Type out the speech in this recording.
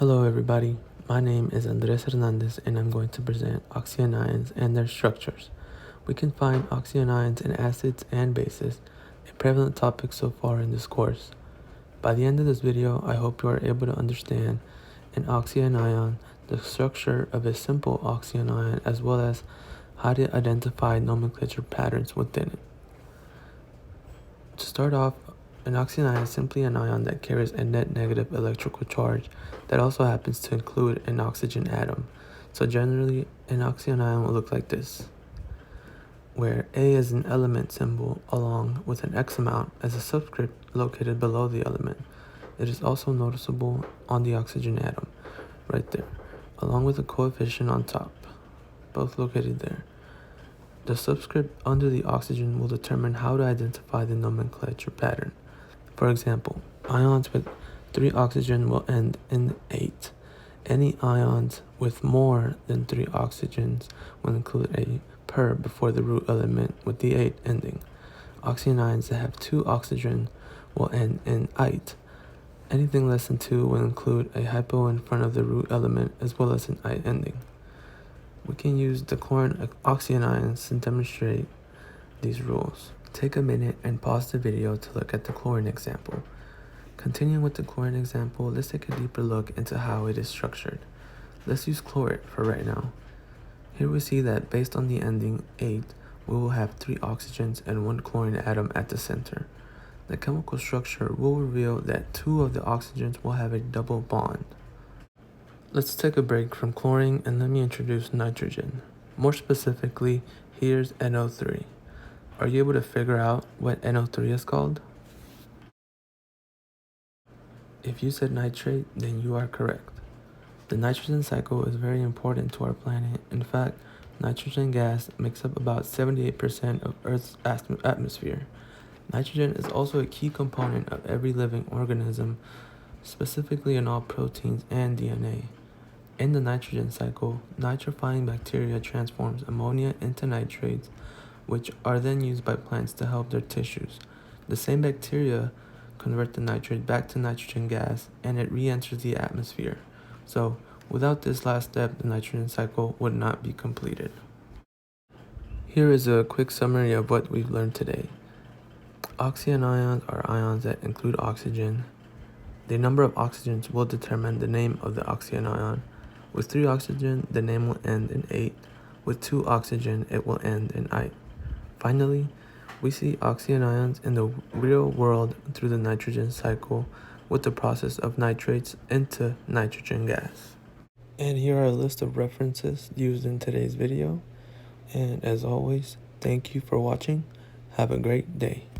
Hello everybody, my name is Andres Hernandez and I'm going to present oxyanions and their structures. We can find oxyanions in acids and bases, a prevalent topic so far in this course. By the end of this video, I hope you are able to understand an oxyanion, the structure of a simple oxyanion, as well as how to identify nomenclature patterns within it. To start off, an oxyanion is simply an ion that carries a net negative electrical charge that also happens to include an oxygen atom. So generally, an oxyanion will look like this, where A is an element symbol along with an X amount as a subscript located below the element. It is also noticeable on the oxygen atom, right there, along with a coefficient on top, both located there. The subscript under the oxygen will determine how to identify the nomenclature pattern. For example, ions with 3 oxygen will end in 8. Any ions with more than 3 oxygens will include a per before the root element with the 8 ending. Oxyanions that have 2 oxygen will end in ite. Anything less than 2 will include a hypo in front of the root element as well as an ite ending. We can use the chlorine oxyanions to demonstrate these rules. Take a minute and pause the video to look at the chlorine example. Continuing with the chlorine example, let's take a deeper look into how it is structured. Let's use chlorate for right now. Here we see that based on the ending 8, we will have 3 oxygens and 1 chlorine atom at the center. The chemical structure will reveal that 2 of the oxygens will have a double bond. Let's take a break from chlorine and let me introduce nitrogen. More specifically, here's NO3. Are you able to figure out what NO3 is called? If you said nitrate, then you are correct. The nitrogen cycle is very important to our planet. In fact, nitrogen gas makes up about 78% of Earth's atmosphere. Nitrogen is also a key component of every living organism, specifically in all proteins and DNA. In the nitrogen cycle, nitrifying bacteria transforms ammonia into nitrates, which are then used by plants to help their tissues. The same bacteria convert the nitrate back to nitrogen gas and it re-enters the atmosphere. So, without this last step, the nitrogen cycle would not be completed. Here is a quick summary of what we've learned today. Oxyanions are ions that include oxygen. The number of oxygens will determine the name of the oxyanion. With 3 oxygen, the name will end in 8. With 2 oxygen, it will end in ite. Finally, we see oxyanions in the real world through the nitrogen cycle with the process of nitrates into nitrogen gas. And here are a list of references used in today's video. And as always, thank you for watching. Have a great day.